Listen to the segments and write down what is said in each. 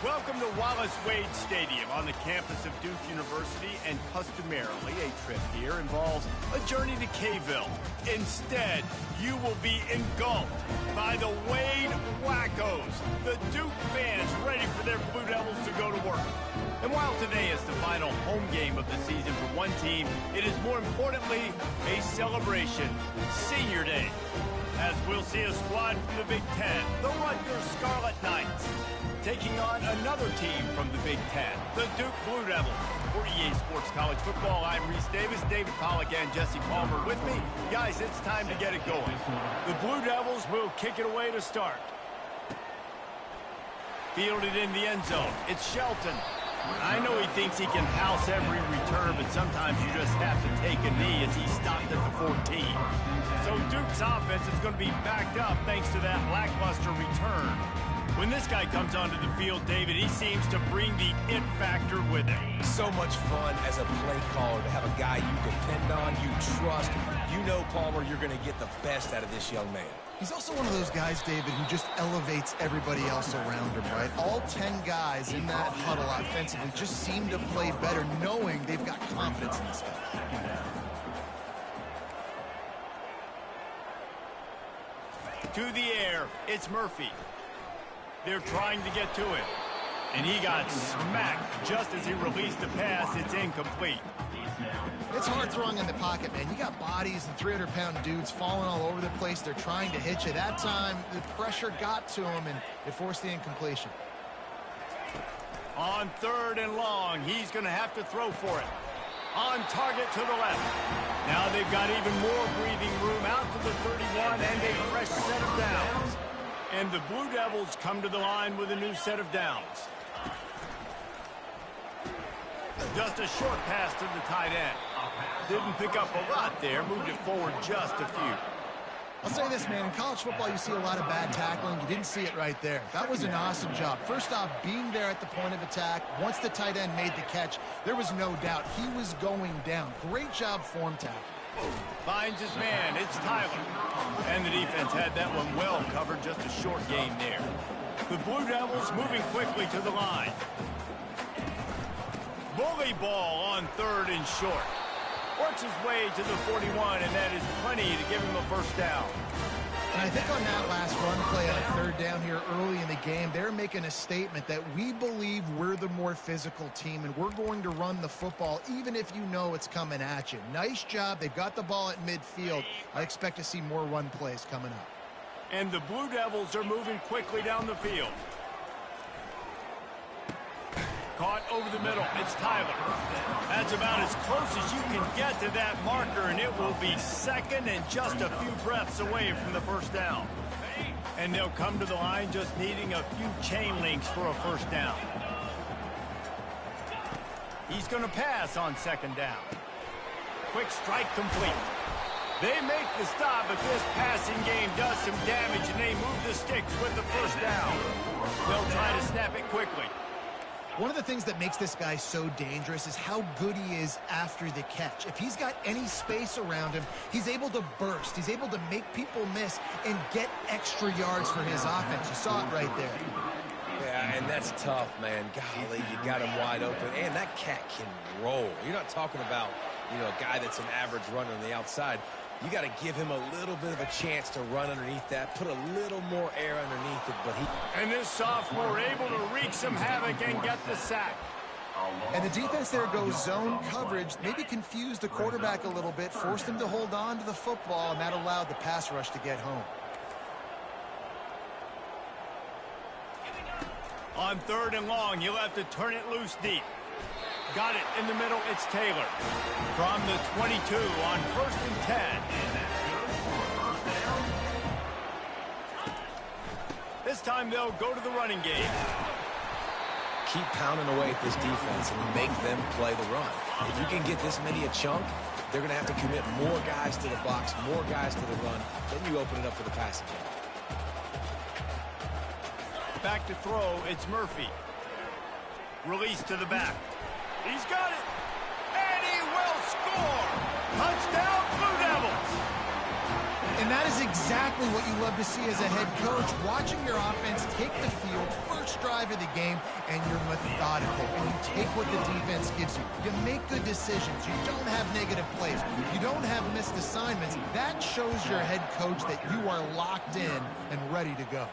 Welcome to Wallace Wade Stadium on the campus of Duke University, and customarily a trip here involves a journey to K-ville. Instead, you will be engulfed by the Wade Wackos, the Duke fans ready for their Blue Devils to go to work. And while today is the final home game of the season for one team, it is more importantly a celebration, Senior Day, as we'll see a squad from the Big Ten, the Rutgers Scarlet Knights, taking on another team from the Big Ten, the Duke Blue Devils. For EA Sports College Football, I'm Reese Davis, David Pollack, and Jesse Palmer with me. Guys, it's time to get it going. The Blue Devils will kick it away to start. Fielded in the end zone, it's Shelton. I know he thinks he can house every return, but sometimes you just have to take a knee as he stopped at the 14. So Duke's offense is going to be backed up thanks to that lackluster return. When this guy comes onto the field, David, he seems to bring the it factor with him. So much fun as a play caller to have a guy you depend on, you trust. You know, Palmer, you're going to get the best out of this young man. He's also one of those guys, David, who just elevates everybody else around him, right? All 10 guys in that huddle offensively just seem to play better knowing they've got confidence in this guy. To the air, it's Murphy. They're trying to get to it. And he got smacked just as he released the pass. It's incomplete. It's hard throwing in the pocket, man. You got bodies and 300-pound dudes falling all over the place. They're trying to hit you. That time, the pressure got to him, and it forced the incompletion. On 3rd and long, he's going to have to throw for it. On target to the left. Now they've got even more breathing room out to the 31 and a fresh set of downs. And the Blue Devils come to the line with a new set of downs. Just a short pass to the tight end. Didn't pick up a lot there, moved it forward just a few. I'll say this, man, in college football you see a lot of bad tackling. You didn't see it right there. That was an awesome job. First off, being there at the point of attack. Once the tight end made the catch, there was no doubt he was going down. Great job form tackle. Finds his man, it's Tyler. And the defense had that one well covered, just a short gain there. The Blue Devils moving quickly to the line. Bully ball on 3rd and short. Works his way to the 41, and that is plenty to give him a first down. And I think on that last run play on 3rd down here early in the game, they're making a statement that we believe we're the more physical team, and we're going to run the football even if you know it's coming at you. Nice job. They've got the ball at midfield. I expect to see more run plays coming up. And the Blue Devils are moving quickly down the field. Caught over the middle, it's Tyler. That's about as close as you can get to that marker, and it will be 2nd and just a few breaths away from the first down. And they'll come to the line just needing a few chain links for a first down. He's going to pass on 2nd down. Quick strike complete. They make the stop, but this passing game does some damage, and they move the sticks with the first down. They'll try to snap it quickly. One of the things that makes this guy so dangerous is how good he is after the catch. If he's got any space around him, he's able to burst. He's able to make people miss and get extra yards for his offense. You saw it right there. Yeah, and that's tough, man. Golly, you got him wide open. And that cat can roll. You're not talking about, a guy that's an average runner on the outside. You got to give him a little bit of a chance to run underneath that, put a little more air underneath it, but he... And this sophomore able to wreak some havoc and get the sack. And the defense there goes zone coverage, maybe confused the quarterback a little bit, forced him to hold on to the football, and that allowed the pass rush to get home. On 3rd and long, he'll have to turn it loose deep. Got it in the middle, it's Taylor. From the 22 on 1st and 10. This time they'll go to the running game. Keep pounding away at this defense and make them play the run. If you can get this many a chunk, they're going to have to commit more guys to the box, more guys to the run. Then you open it up for the passing game. Back to throw, it's Murphy. Release to the back. He's got it, and he will score! Touchdown, Blue Devils! And And that is exactly what you love to see as a head coach, watching your offense take the field, first drive of the game, and you're methodical, and you take what the defense gives you. You make good decisions. You don't have negative plays. You don't have missed assignments. That shows your head coach that you are locked in and ready to go.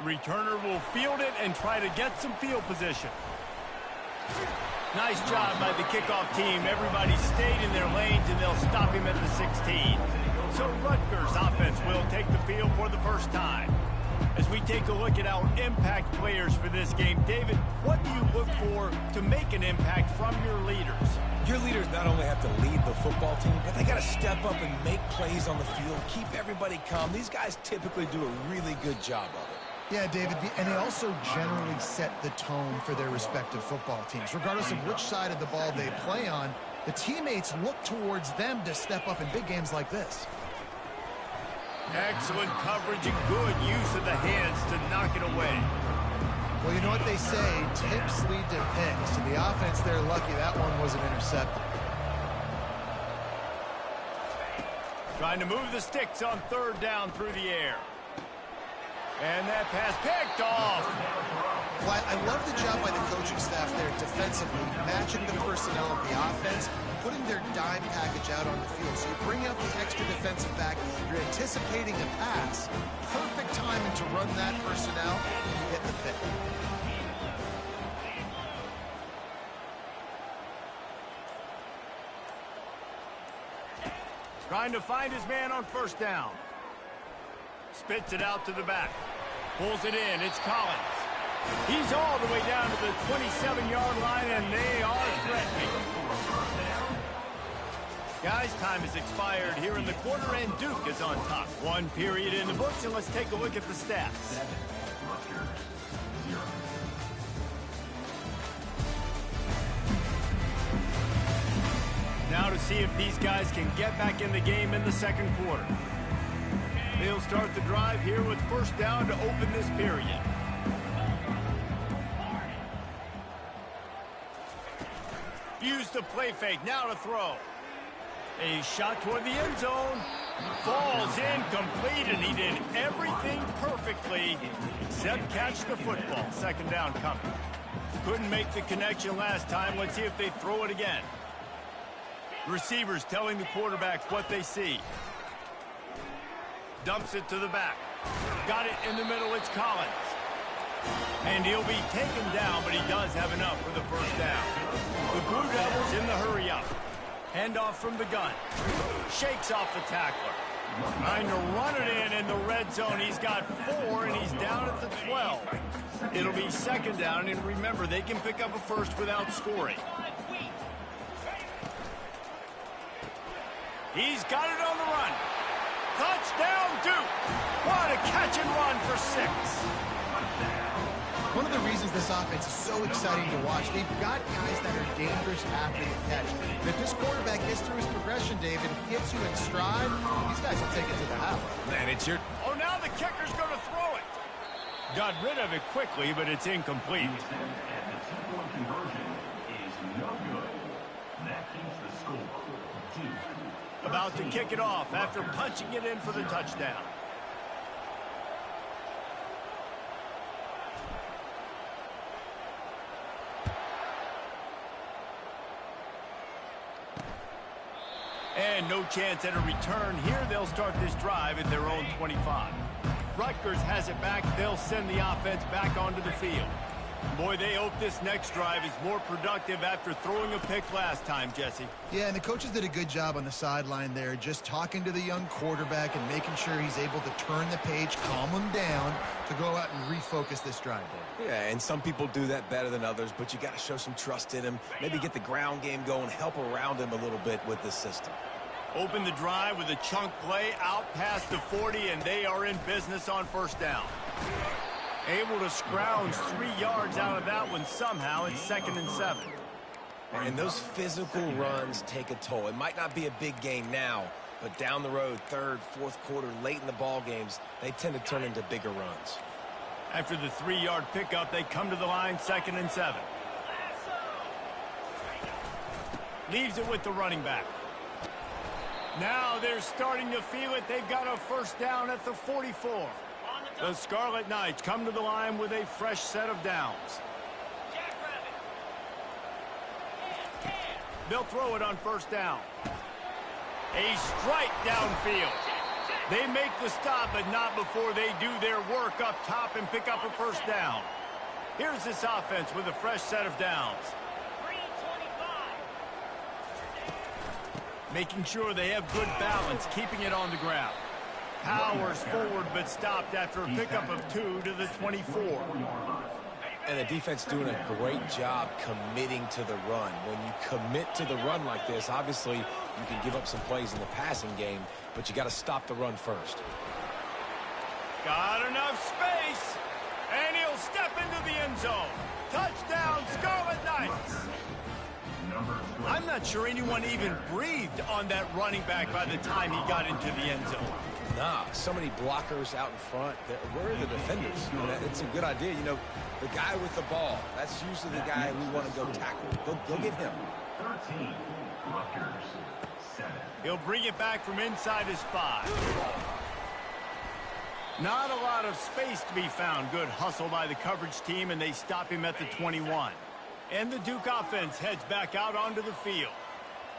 Returner will field it and try to get some field position. Nice job by the kickoff team. Everybody stayed in their lanes, and they'll stop him at the 16. So Rutgers offense will take the field for the first time. As we take a look at our impact players for this game, David, what do you look for to make an impact from your leaders? Your leaders not only have to lead the football team, but they got to step up and make plays on the field, keep everybody calm. These guys typically do a really good job of it. Yeah, David, and they also generally set the tone for their respective football teams. Regardless of which side of the ball they play on, the teammates look towards them to step up in big games like this. Excellent coverage and good use of the hands to knock it away. Well, you know what they say, tips lead to picks. And the offense, they're lucky that one wasn't intercepted. Trying to move the sticks on third down through the air. And that pass picked off. Well, I love the job by the coaching staff there defensively, matching the personnel of the offense, putting their dime package out on the field. So you bring out the extra defensive back, you're anticipating a pass, perfect timing to run that personnel, and you get the pick. Trying to find his man on first down. Spits it out to the back. Pulls it in. It's Collins. He's all the way down to the 27-yard line, and they are threatening. Guys, time has expired here in the quarter, and Duke is on top. One period in the books, and let's take a look at the stats. Now to see if these guys can get back in the game in the second quarter. They'll start the drive here with first down to open this period. Use the play fake, now to throw. A shot toward the end zone. Falls incomplete, and he did everything perfectly except catch the football. Second down coming. Couldn't make the connection last time. Let's see if they throw it again. Receivers telling the quarterback what they see. Dumps it to the back. Got it in the middle. It's Collins. And he'll be taken down, but he does have enough for the first down. The Blue Devils in the hurry up. Handoff from the gun. Shakes off the tackler. Trying to run it in the red zone. He's got 4, and he's down at the 12. It'll be second down, and remember, they can pick up a first without scoring. He's got it on the run. Touchdown, Duke. What a catch and run for 6. One of the reasons this offense is so exciting to watch, they've got guys that are dangerous after the catch. And if this quarterback gets through his progression, David, hits you in stride, these guys will take it to the house. Man, it's your... Oh, now the kicker's going to throw it. Got rid of it quickly, but it's incomplete. And the two-point conversion is no good. That keeps the score 2. About to kick it off after punching it in for the touchdown. And no chance at a return here. They'll start this drive at their own 25. Rutgers has it back. They'll send the offense back onto the field. Boy, they hope this next drive is more productive after throwing a pick last time, Jesse. Yeah, and the coaches did a good job on the sideline there, just talking to the young quarterback and making sure he's able to turn the page, calm him down, to go out and refocus this drive, Dave. Yeah, and some people do that better than others, but you got to show some trust in him. Maybe get the ground game going, help around him a little bit with this system. Open the drive with a chunk play out past the 40, and they are in business on first down. Able to scrounge 3 yards out of that one somehow. It's 2nd and 7. And those physical runs take a toll. It might not be a big gain now, but down the road, third, fourth quarter, late in the ball games, they tend to turn into bigger runs. After the 3-yard pickup, they come to the line, 2nd and 7. Leaves it with the running back. Now they're starting to feel it. They've got a first down at the 44. The Scarlet Knights come to the line with a fresh set of downs. They'll throw it on first down. A strike downfield. They make the stop, but not before they do their work up top and pick up a first down. Here's this offense with a fresh set of downs. Making sure they have good balance, keeping it on the ground. Powers forward, but stopped after a pickup of 2 to the 24. And the defense doing a great job committing to the run. When you commit to the run like this, obviously you can give up some plays in the passing game, but you got to stop the run first. Got enough space, and he'll step into the end zone. Touchdown, Scarlet Knights. I'm not sure anyone even breathed on that running back by the time he got into the end zone. Nah, so many blockers out in front. Where are the defenders? It's a good idea. You know, the guy with the ball, that's usually the guy we want to go tackle. Go get him. 13, Rutgers, 7. He'll bring it back from inside his 5. Not a lot of space to be found. Good hustle by the coverage team, and they stop him at the 21. And the Duke offense heads back out onto the field.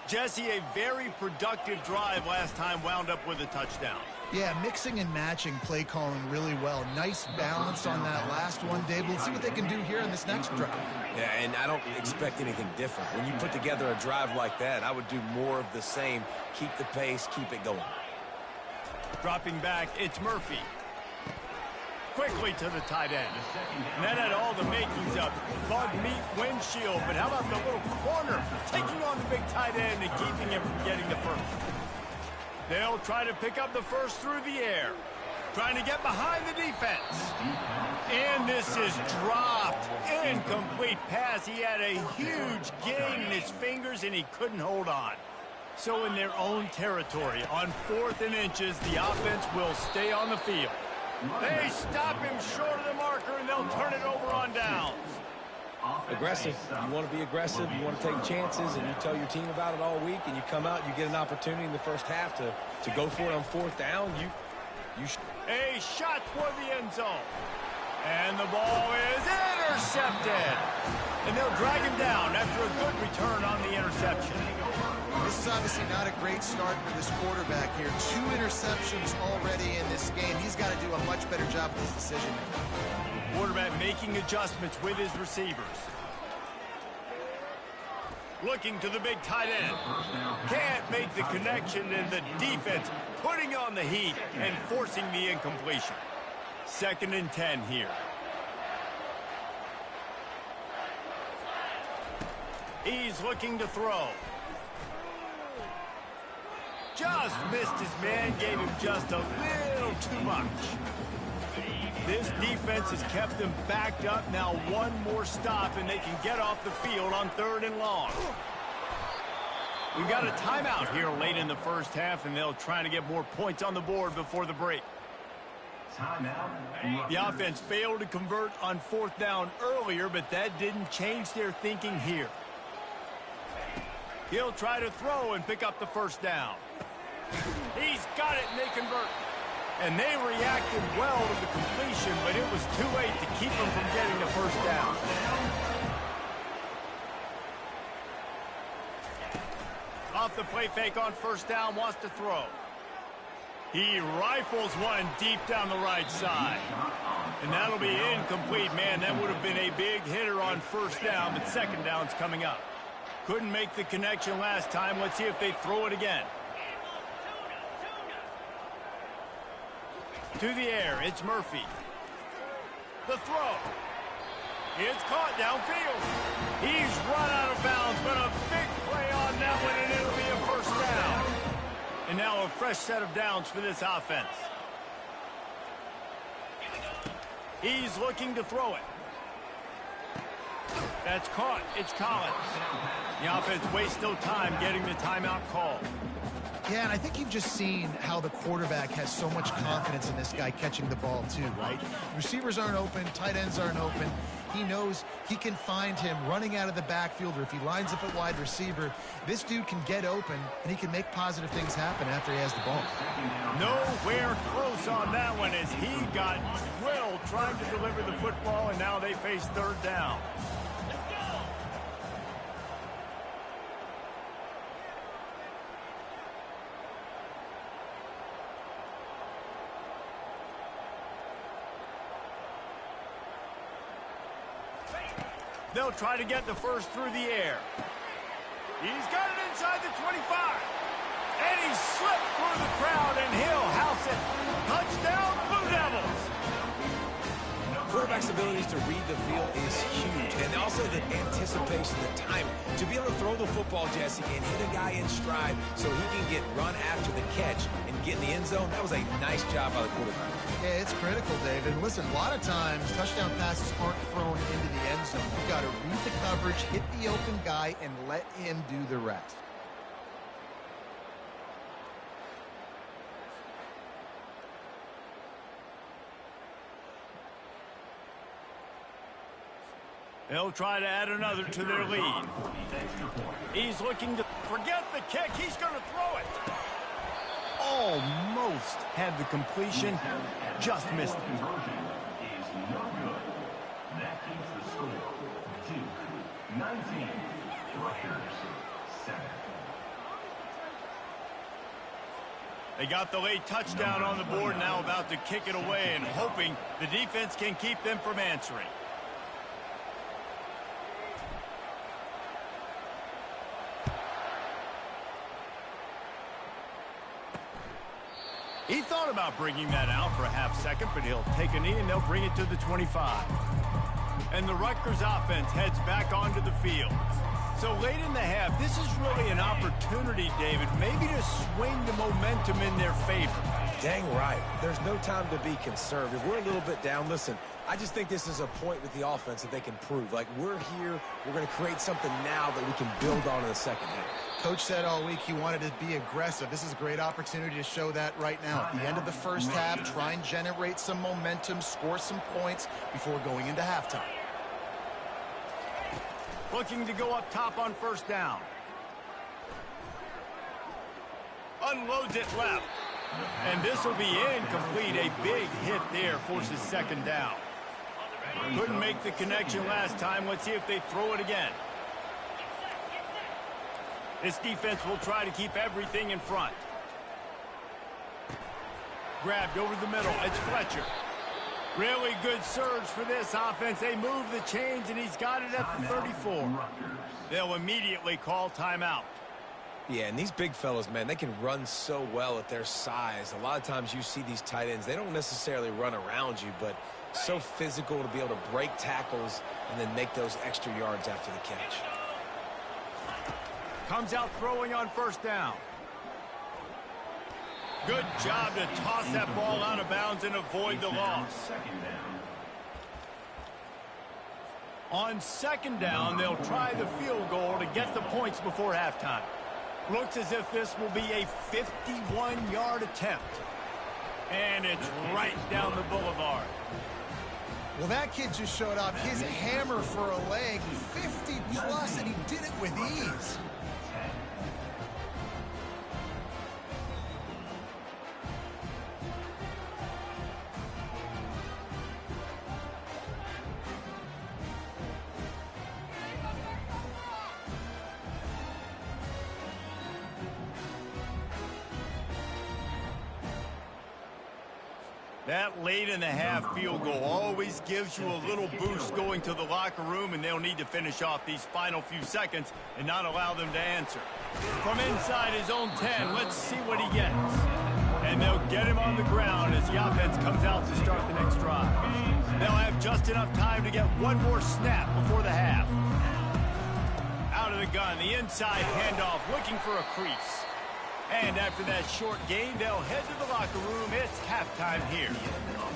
Jesse, a very productive drive last time, wound up with a touchdown. Yeah, mixing and matching play calling really well. Nice balance on that last one, Dave. Let's see what they can do here in this next drive. Yeah, and I don't expect anything different. When you put together a drive like that, I would do more of the same. Keep the pace, keep it going. Dropping back, it's Murphy. Quickly to the tight end. And that had all the makings of bug meat windshield. But how about the little corner taking on the big tight end and keeping him from getting the first? They'll try to pick up the first through the air. Trying to get behind the defense. And this is dropped. Incomplete pass. He had a huge gain in his fingers and he couldn't hold on. So in their own territory, on 4th and inches, the offense will stay on the field. They stop him short of the marker, and they'll turn it over on downs. Aggressive. You want to be aggressive. You want to take chances, and you tell your team about it all week, and you come out and you get an opportunity in the first half to go for it on 4th down. A shot toward the end zone. And the ball is intercepted. And they'll drag him down after a good return on the interception. This is obviously not a great start for this quarterback here. 2 interceptions already in this game. He's got to do a much better job with his decision. Quarterback making adjustments with his receivers. Looking to the big tight end. Can't make the connection, and the defense putting on the heat and forcing the incompletion. 2nd and 10 here. He's looking to throw. Just missed his man, gave him just a little too much. This defense has kept them backed up. Now one more stop, and they can get off the field on 3rd and long. We've got a timeout here late in the first half, and they'll try to get more points on the board before the break. Timeout. The offense failed to convert on 4th down earlier, but that didn't change their thinking here. He'll try to throw and pick up the first down. He's got it, and they convert. And they reacted well to the completion, but it was too late to keep them from getting the first down. Off the play fake on 1st down, wants to throw. He rifles one deep down the right side. And that'll be incomplete. Man, that would have been a big hitter on 1st down, but 2nd down's coming up. Couldn't make the connection last time. Let's see if they throw it again. To the air, it's Murphy. The throw. It's caught downfield. He's run out of bounds, but a big play on that one, and it'll be a 1st down. And now a fresh set of downs for this offense. He's looking to throw it. That's caught. It's Collins. The offense wastes no time getting the timeout call. Yeah, and I think you've just seen how the quarterback has so much confidence in this guy catching the ball too, right? Receivers aren't open, tight ends aren't open. He knows he can find him running out of the backfield, or if he lines up at wide receiver, this dude can get open, and he can make positive things happen after he has the ball. Nowhere close on that one as he got drilled trying to deliver the football, and now they face third down. They'll try to get the first through the air. He's got it inside the 25. And he slipped through the crowd, and he'll house it. Touchdown, Blue Devils. Quarterback's abilities to read the field is huge. And also the anticipation, the time to be able to throw the football, Jesse, and hit a guy in stride so he can get run after the catch and get in the end zone. That was a nice job by the quarterback. Yeah, it's critical, David. And listen, a lot of times touchdown passes aren't thrown into the end zone. You've got to read the coverage, hit the open guy, and let him do the rest. They'll try to add another to their lead. He's looking to forget the kick. He's going to throw it. Almost had the completion, just missed it. Conversion is no good. That keeps the score. Duke 19, Rutgers 7. They got the late touchdown on the board, now about to kick it away and hoping the defense can keep them from answering. He thought about bringing that out for a half second, but he'll take a knee and they'll bring it to the 25. And the Rutgers offense heads back onto the field. So late in the half, this is really an opportunity, David, maybe to swing the momentum in their favor. Dang right. There's no time to be conservative. We're a little bit down. Listen, I just think this is a point with the offense that they can prove. Like, we're here, we're going to create something now that we can build on in the second half. Coach said all week he wanted to be aggressive. This is a great opportunity to show that right now. At the end of the first half, try and generate some momentum, score some points before going into halftime. Looking to go up top on first down. Unloads it left. And this will be incomplete. A big hit there forces second down. Couldn't make the connection last time. Let's see if they throw it again. This defense will try to keep everything in front. Grabbed over the middle. It's Fletcher. Really good surge for this offense. They move the chains, and he's got it at the 34. They'll immediately call timeout. Yeah, and these big fellas, man, they can run so well at their size. A lot of times you see these tight ends, they don't necessarily run around you, but so physical to be able to break tackles and then make those extra yards after the catch. Comes out throwing on first down. Good job to toss that ball out of bounds and avoid the loss. On second down, they'll try the field goal to get the points before halftime. Looks as if this will be a 51-yard attempt. And it's right down the boulevard. Well, that kid just showed off his hammer for a leg, 50-plus, and he did it with ease. That late in the half field goal always gives you a little boost going to the locker room, and they'll need to finish off these final few seconds and not allow them to answer. From inside his own 10, let's see what he gets. And they'll get him on the ground as the offense comes out to start the next drive. They'll have just enough time to get one more snap before the half. Out of the gun, the inside handoff, looking for a crease. And after that short gain, they'll head to the locker room. It's halftime here.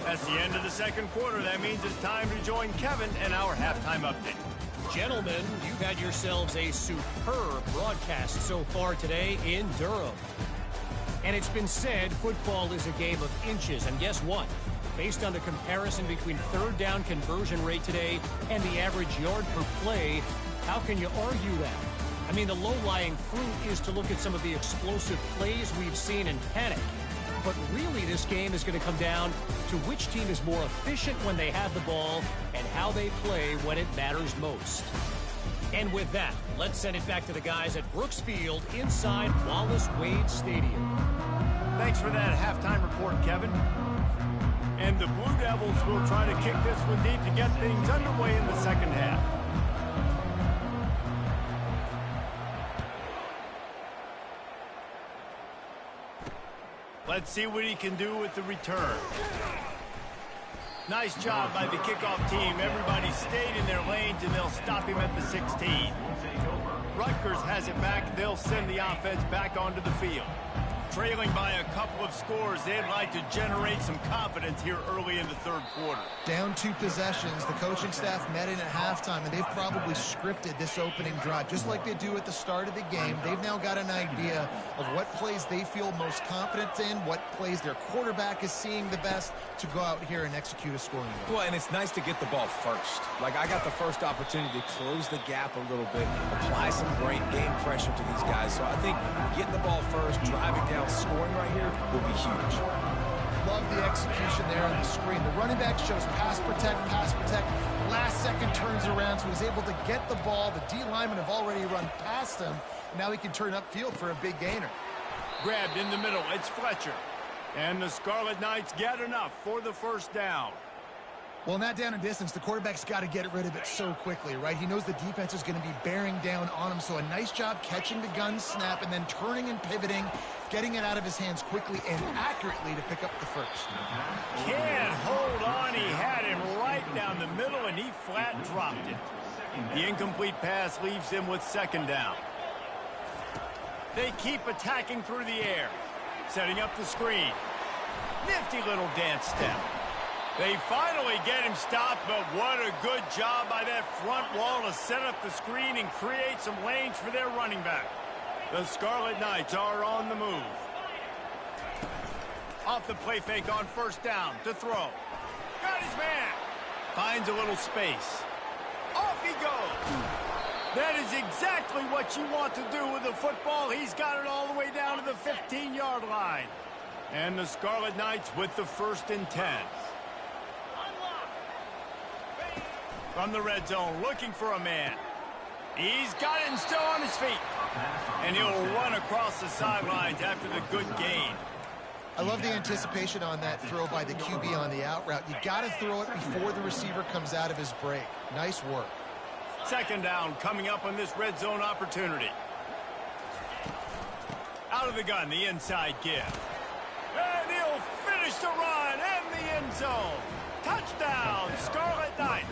That's the end of the second quarter. That means it's time to join Kevin and our halftime update. Gentlemen, you've had yourselves a superb broadcast so far today in Durham. And it's been said football is a game of inches. And guess what? Based on the comparison between third down conversion rate today and the average yard per play, how can you argue that? I mean, the low-lying fruit is to look at some of the explosive plays we've seen in panic. But really, this game is going to come down to which team is more efficient when they have the ball and how they play when it matters most. And with that, let's send it back to the guys at Brooks Field inside Wallace Wade Stadium. Thanks for that halftime report, Kevin. And the Blue Devils will try to kick this one deep to get things underway in the second half. Let's see what he can do with the return. Nice job by the kickoff team. Everybody stayed in their lanes, and they'll stop him at the 16. Rutgers has it back. They'll send the offense back onto the field. Trailing by a couple of scores, they'd like to generate some confidence here early in the third quarter. Down 2 possessions. The coaching staff met in at halftime, and they've probably scripted this opening drive. Just like they do at the start of the game, they've now got an idea of what plays they feel most confident in, what plays their quarterback is seeing the best to go out here and execute a scoring drive. Well, and it's nice to get the ball first. Like, I got the first opportunity to close the gap a little bit, apply some great game pressure to these guys. So I think getting the ball first, driving down, scoring right here will be huge. Love the execution there on the screen. The running back shows pass protect, last second turns around, so he's able to get the ball. The D linemen have already run past him. Now he can turn upfield for a big gainer. Grabbed in the middle, it's Fletcher. And the Scarlet Knights get enough for the first down. Well, in that down and distance, the quarterback's got to get rid of it so quickly, right? He knows the defense is going to be bearing down on him, so a nice job catching the gun snap and then turning and pivoting, getting it out of his hands quickly and accurately to pick up the first. Can't hold on. He had him right down the middle, and he flat dropped it. The incomplete pass leaves him with second down. They keep attacking through the air, setting up the screen. Nifty little dance step. They finally get him stopped, but what a good job by that front wall to set up the screen and create some lanes for their running back. The Scarlet Knights are on the move. Off the play fake on first down to throw. Got his man. Finds a little space. Off he goes. That is exactly what you want to do with the football. He's got it all the way down to the 15-yard line. And the Scarlet Knights with the 1st and 10. From the red zone, looking for a man. He's got it and still on his feet. And he'll run across the sidelines after the good gain. I love the anticipation on that throw by the QB on the out route. You got to throw it before the receiver comes out of his break. Nice work. Second down coming up on this red zone opportunity. Out of the gun, the inside give. And he'll finish the run in the end zone. Touchdown, Scarlet Knights.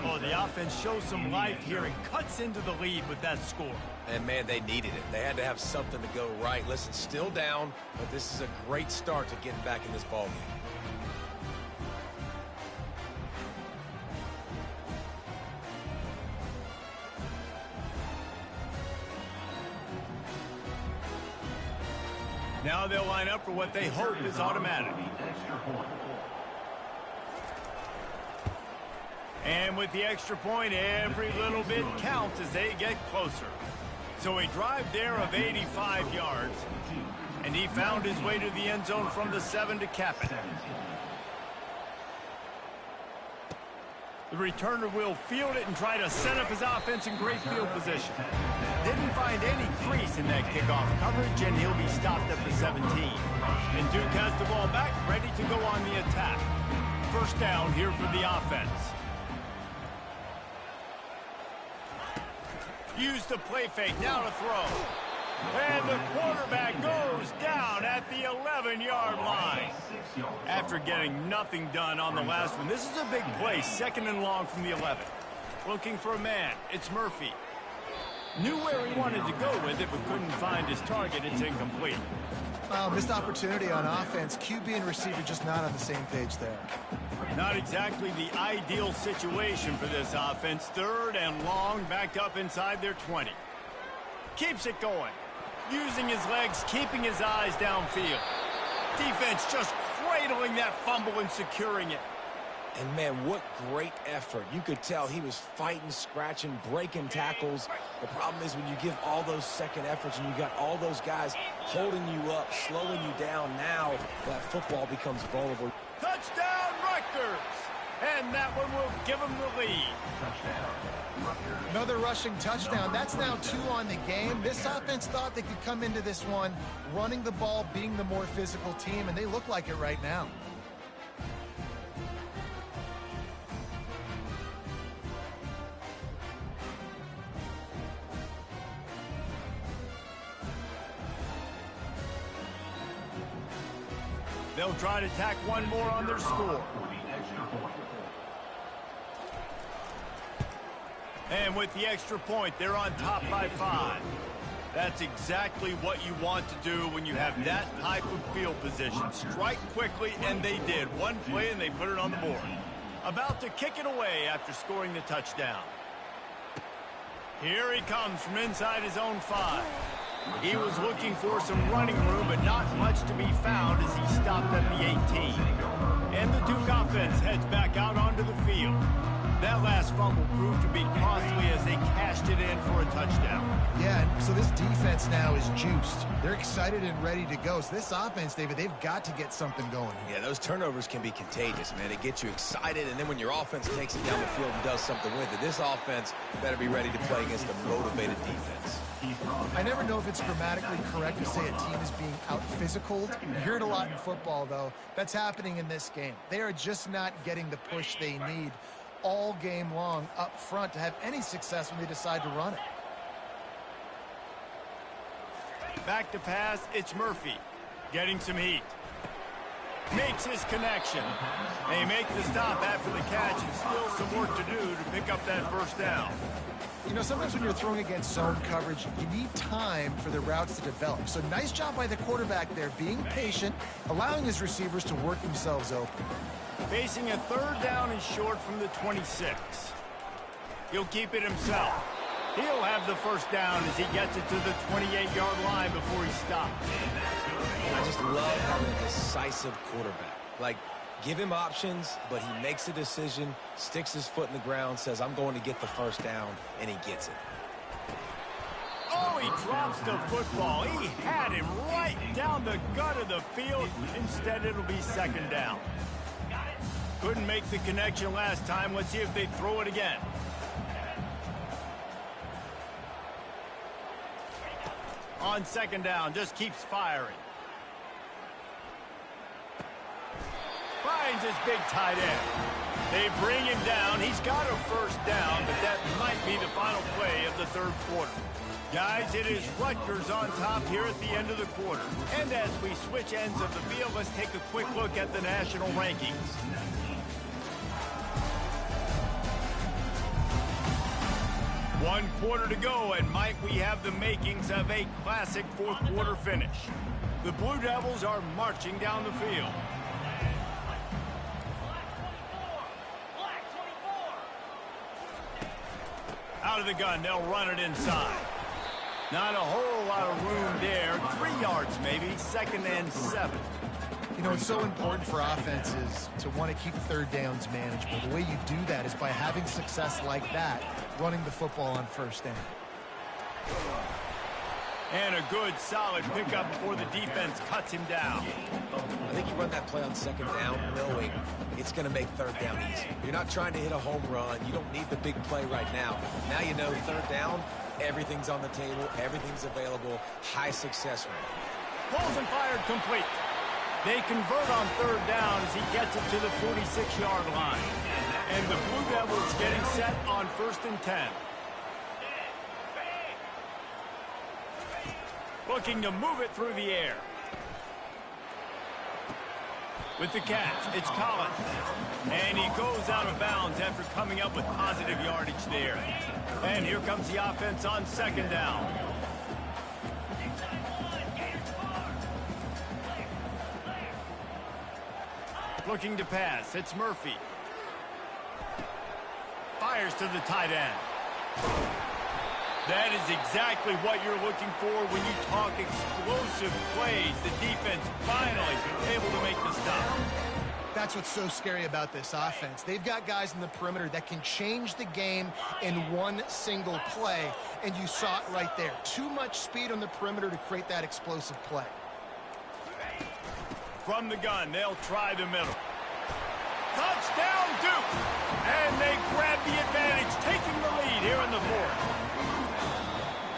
Oh, the offense shows some life here and cuts into the lead with that score. And, man, they needed it. They had to have something to go right. Listen, still down, but this is a great start to getting back in this ballgame. Now they'll line up for what they hope is automatic. And with the extra point, every little bit counts as they get closer. So a drive there of 85 yards. And he found his way to the end zone from the 7 to cap it. The returner will field it and try to set up his offense in great field position. Didn't find any crease in that kickoff coverage, and he'll be stopped at the 17. And Duke has the ball back, ready to go on the attack. First down here for the offense. Use the play fake, now to throw. And the quarterback goes down at the 11-yard line. After getting nothing done on the last one, this is a big play, 2nd and long from the 11. Looking for a man, it's Murphy. Knew where he wanted to go with it, but couldn't find his target. It's incomplete. Missed opportunity on offense. QB and receiver just not on the same page there. Not exactly the ideal situation for this offense. 3rd and long, backed up inside their 20. Keeps it going. Using his legs, keeping his eyes downfield. Defense just cradling that fumble and securing it. And, man, what great effort. You could tell he was fighting, scratching, breaking tackles. The problem is when you give all those second efforts and you got all those guys holding you up, slowing you down, now that football becomes vulnerable. Touchdown, Rutgers! And that one will give them the lead. Another rushing touchdown. That's now 2 on the game. This offense thought they could come into this one running the ball, being the more physical team, and they look like it right now. They'll try to tack one more on their score. And with the extra point, they're on top by 5. That's exactly what you want to do when you have that type of field position. Strike quickly, and they did. One play, and they put it on the board. About to kick it away after scoring the touchdown. Here he comes from inside his own 5. He was looking for some running room, but not much to be found as he stopped at the 18. And the Duke offense heads back out onto the field. That last fumble proved to be costly as they cashed it in for a touchdown. Yeah, and so this defense now is juiced. They're excited and ready to go. So this offense, David, they've got to get something going. Yeah, those turnovers can be contagious, man. It gets you excited, and then when your offense takes it down the field and does something with it, this offense better be ready to play against a motivated defense. I never know if it's grammatically correct to say a team is being out-physicaled. You hear it a lot in football, though. That's happening in this game. They are just not getting the push they need all game long up front to have any success when they decide to run it. Back to pass, it's Murphy. Getting some heat. Makes his connection. They make the stop after the catch and still some work to do to pick up that first down. You know, sometimes when you're throwing against zone coverage, you need time for the routes to develop. So nice job by the quarterback there, being patient, allowing his receivers to work themselves open. Facing a 3rd down and short from the 26. He'll keep it himself. He'll have the first down as he gets it to the 28-yard line before he stops. I just love having a decisive quarterback. Like, give him options, but he makes a decision, sticks his foot in the ground, says, I'm going to get the first down, and he gets it. Oh, he drops the football. He had him right down the gut of the field. Instead, it'll be 2nd down. Couldn't make the connection last time. Let's see if they throw it again. On 2nd down, just keeps firing. Finds his big tight end. They bring him down. He's got a first down, but that might be the final play of the 3rd quarter. Guys, it is Rutgers on top here at the end of the quarter. And as we switch ends of the field, let's take a quick look at the national rankings. One quarter to go, and might we have the makings of a classic 4th quarter finish. The Blue Devils are marching down the field. Out of the gun, they'll run it inside. Not a whole lot of room there. 3 yards maybe, 2nd and 7. You know, it's so important for offenses to want to keep 3rd downs manageable. The way you do that is by having success like that, running the football on 1st down. And a good, solid pickup before the defense cuts him down. I think you run that play on 2nd down knowing it's going to make 3rd down easy. You're not trying to hit a home run. You don't need the big play right now. Now you know 3rd down, everything's on the table, everything's available, high success rate. Pulls and fired complete. They convert on 3rd down as he gets it to the 46-yard line. And the Blue Devils getting set on 1st and 10. Looking to move it through the air. With the catch, it's Collins. And he goes out of bounds after coming up with positive yardage there. And here comes the offense on 2nd down. Looking to pass, it's Murphy. Fires to the tight end. That is exactly what you're looking for when you talk explosive plays. The defense finally able to make the stop. That's what's so scary about this offense. They've got guys in the perimeter that can change the game in one single play, and you saw it right there. Too much speed on the perimeter to create that explosive play. From the gun, they'll try the middle. Touchdown, Duke! And they grab the advantage, taking the lead here in the fourth.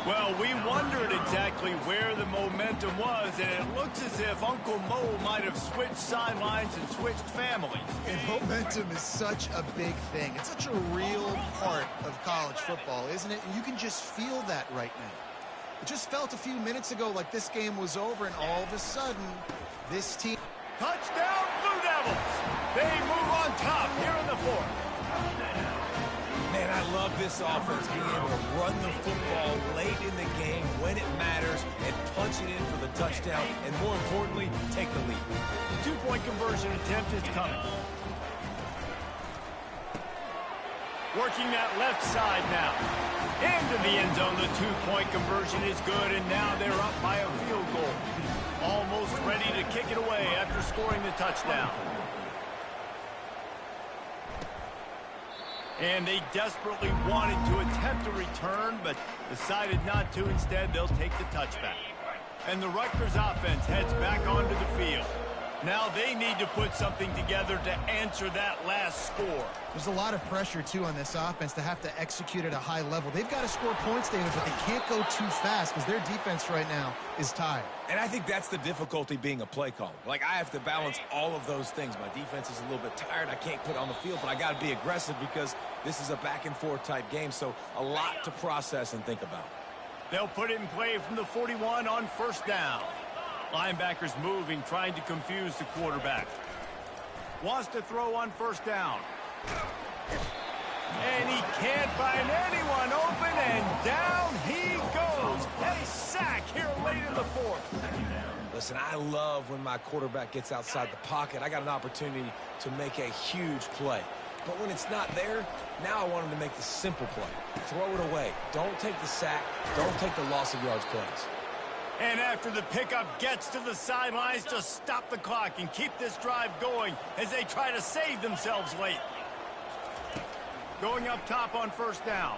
Well, we wondered exactly where the momentum was, and it looks as if Uncle Mo might have switched sidelines and switched families. And momentum is such a big thing. It's such a real part of college football, isn't it? And you can just feel that right now. It just felt a few minutes ago like this game was over, and all of a sudden, this team... Touchdown, Blue Devils! They move on top here in the fourth. Man, I love this offense being able to run the football late in the game when it matters and punch it in for the touchdown and, more importantly, take the lead. The two-point conversion attempt is coming. Working that left side now. Into the end zone, the two-point conversion is good, and now they're up by a field goal. Almost ready to kick it away after scoring the touchdown. And they desperately wanted to attempt a return, but decided not to. Instead, they'll take the touchback. And the Rutgers offense heads back onto the field. Now they need to put something together to answer that last score. There's a lot of pressure, too, on this offense to have to execute at a high level. They've got to score points, David, but they can't go too fast because their defense right now is tired. And I think that's the difficulty being a play caller. Like, I have to balance all of those things. My defense is a little bit tired. I can't put it on the field, but I got to be aggressive because this is a back-and-forth type game, so a lot to process and think about. They'll put it in play from the 41 on first down. Linebackers moving, trying to confuse the quarterback. Wants to throw on first down. And he can't find anyone open, and down he goes. A sack here late in the fourth. Listen, I love when my quarterback gets outside the pocket. I got an opportunity to make a huge play. But when it's not there, now I want him to make the simple play. Throw it away. Don't take the sack. Don't take the loss of yards plays. And after the pickup, gets to the sidelines to stop the clock and keep this drive going as they try to save themselves late. Going up top on first down.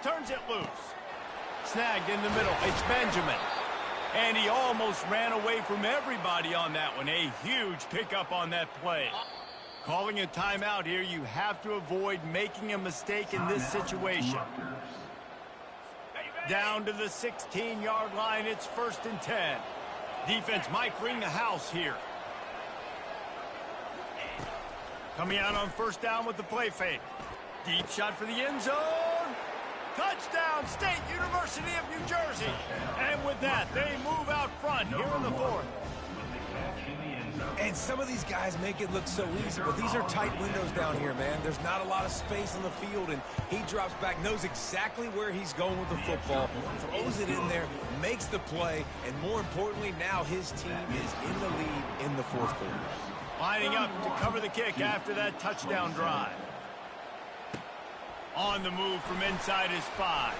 Turns it loose. Snagged in the middle. It's Benjamin. And he almost ran away from everybody on that one. A huge pickup on that play. Calling a timeout here, you have to avoid making a mistake in this situation. Down to the 16-yard line, it's 1st and 10. Defense might bring the house here. Coming out on first down with the play fake. Deep shot for the end zone. Touchdown, State University of New Jersey. And with that, they move out front here in the fourth. And some of these guys make it look so easy, but these are tight windows down here, man. There's not a lot of space on the field, and he drops back, knows exactly where he's going with the football, throws it in there, makes the play, and more importantly, now his team is in the lead in the fourth quarter. Lining up to cover the kick after that touchdown drive. On the move from inside his 5.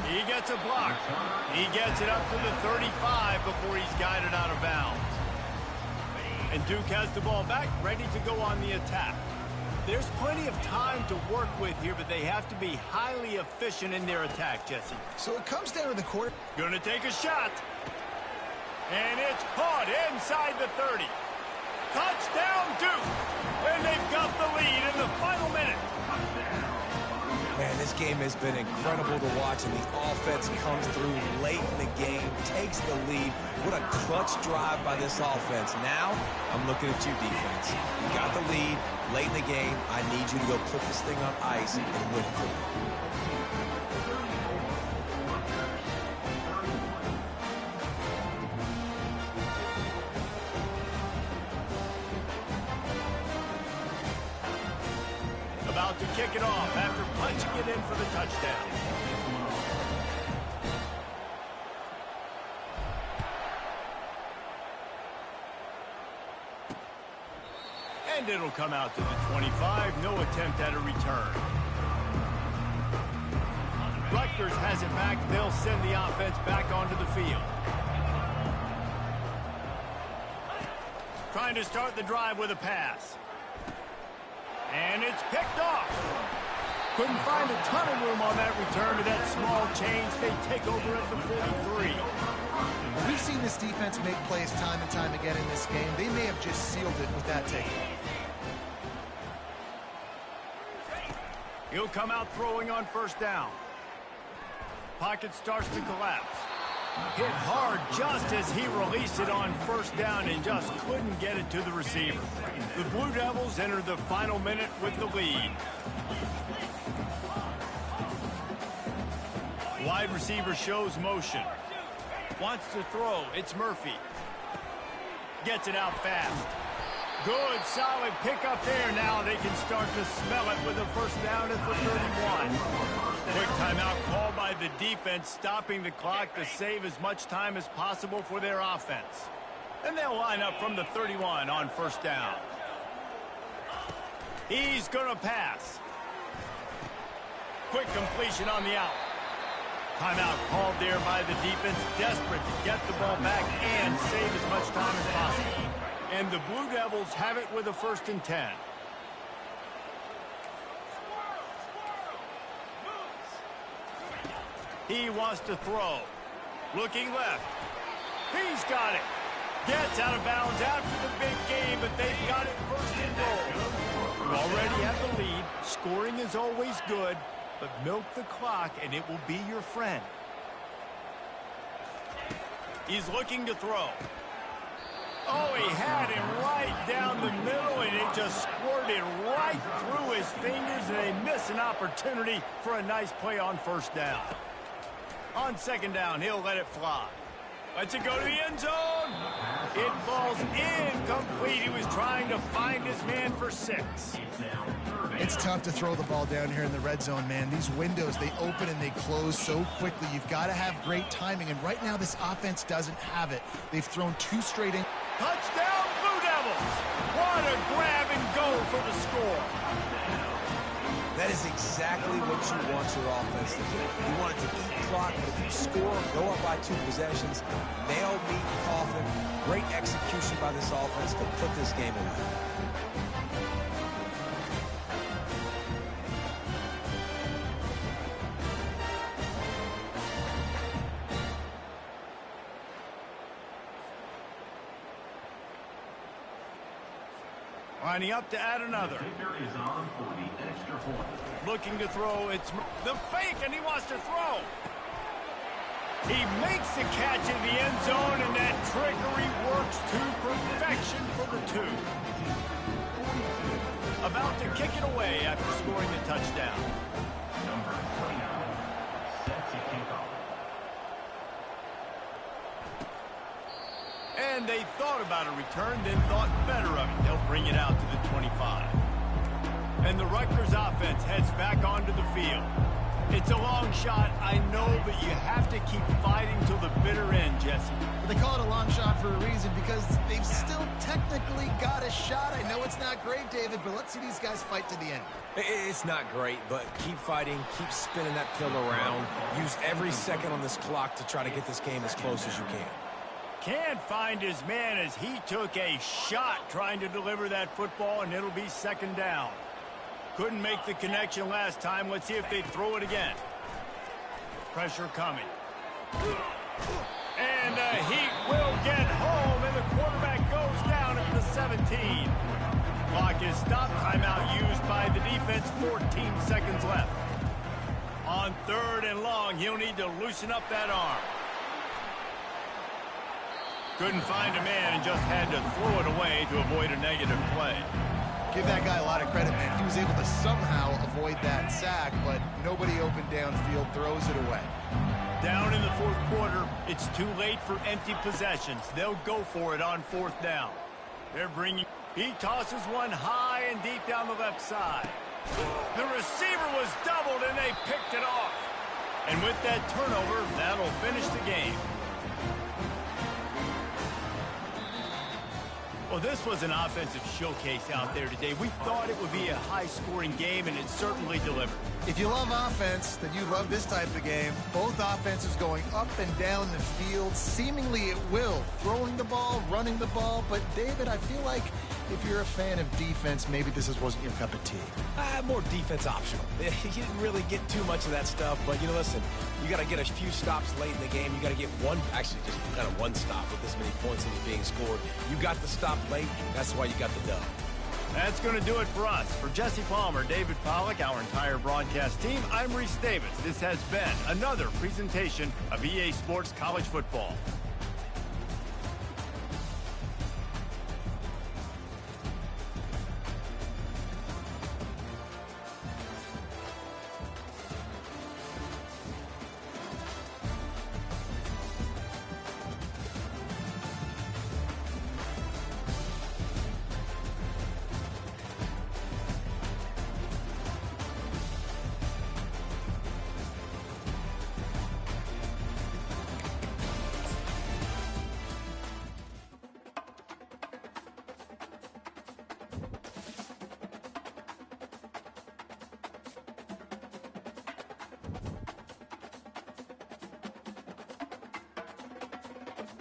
He gets a block. He gets it up to the 35 before he's guided out of bounds. And Duke has the ball back, ready to go on the attack. There's plenty of time to work with here, but they have to be highly efficient in their attack, Jesse. So it comes down to the quarter. Gonna take a shot. And it's caught inside the 30. Touchdown, Duke. And they've got the lead in the final minute. Man, this game has been incredible to watch, and the offense comes through late in the game, takes the lead. What a clutch drive by this offense. Now, I'm looking at you, defense. You got the lead late in the game. I need you to go put this thing on ice and win it. About to kick it off after punching it in for the touchdown. And it'll come out to the 25. No attempt at a return. Rutgers has it back. They'll send the offense back onto the field. Trying to start the drive with a pass. And it's picked off. Couldn't find a ton of room on that return to that small change. They take over at the 43. We've seen this defense make plays time and time again in this game. They may have just sealed it with that takeaway. He'll come out throwing on first down. Pocket starts to collapse. Hit hard just as he released it on first down and just couldn't get it to the receiver. The Blue Devils enter the final minute with the lead. Wide receiver shows motion. Wants to throw. It's Murphy. Gets it out fast. Good, solid pickup there. Now they can start to smell it with a first down at the 31. Quick timeout called by the defense, stopping the clock to save as much time as possible for their offense. And they'll line up from the 31 on first down. He's going to pass. Quick completion on the out. Timeout called there by the defense, desperate to get the ball back and save as much time as possible. And the Blue Devils have it with a 1st and 10. He wants to throw. Looking left. He's got it. Gets out of bounds after the big game, but they've got it 1st and goal. You already have the lead. Scoring is always good, but milk the clock and it will be your friend. He's looking to throw. Oh, he had him right down the middle, and it just squirted right through his fingers, and they miss an opportunity for a nice play on first down. On second down, he'll let it fly. Lets it go to the end zone. It falls incomplete. He was trying to find his man for 6. It's tough to throw the ball down here in the red zone, man. These windows, they open and they close so quickly. You've got to have great timing, and right now this offense doesn't have it. They've thrown 2 straight in. Touchdown, Blue Devils! What a grab and go for the score. That is exactly what you want your offense to do. You want it to eat clock, but if you score, go up by 2 possessions, nail, beat, coffin. Great execution by this offense to put this game away. Lining up to add another. Looking to throw. It's the fake, and he wants to throw. He makes the catch in the end zone, and that trickery works to perfection for the 2. About to kick it away after scoring the touchdown. Number 29, set to kick off. And they thought about a return, then thought better of it. They'll bring it out to the 25. And the Rutgers offense heads back onto the field. It's a long shot, I know, but you have to keep fighting till the bitter end, Jesse. They call it a long shot for a reason, because they've still technically got a shot. I know it's not great, David, but let's see these guys fight to the end. It's not great, but keep fighting, keep spinning that pill around. Use every second on this clock to try to get this game as close as you can. Can't find his man as he took a shot trying to deliver that football, and it'll be 2nd down. Couldn't make the connection last time. Let's see if they throw it again. Pressure coming. And he will get home, and the quarterback goes down at the 17. Clock is stopped. Timeout used by the defense. 14 seconds left. On 3rd and long, he'll need to loosen up that arm. Couldn't find a man and just had to throw it away to avoid a negative play. Give that guy a lot of credit, man. He was able to somehow avoid that sack, but nobody open downfield, throws it away. Down in the 4th quarter, it's too late for empty possessions. They'll go for it on 4th down. He tosses one high and deep down the left side. The receiver was doubled, and they picked it off. And with that turnover, that'll finish the game. Well, this was an offensive showcase out there today. We thought it would be a high-scoring game, and it certainly delivered. If you love offense, then you love this type of game. Both offenses going up and down the field, seemingly at will. Throwing the ball, running the ball. But, David, I feel like if you're a fan of defense, maybe this wasn't your cup of tea. More defense optional. You didn't really get too much of that stuff, but, listen, you got to get a few stops late in the game. You got to get just kind of one stop with this many points that are being scored. You got the stop late. That's why you got the dub. That's going to do it for us. For Jesse Palmer, David Pollack, our entire broadcast team, I'm Reese Davis. This has been another presentation of EA Sports College Football.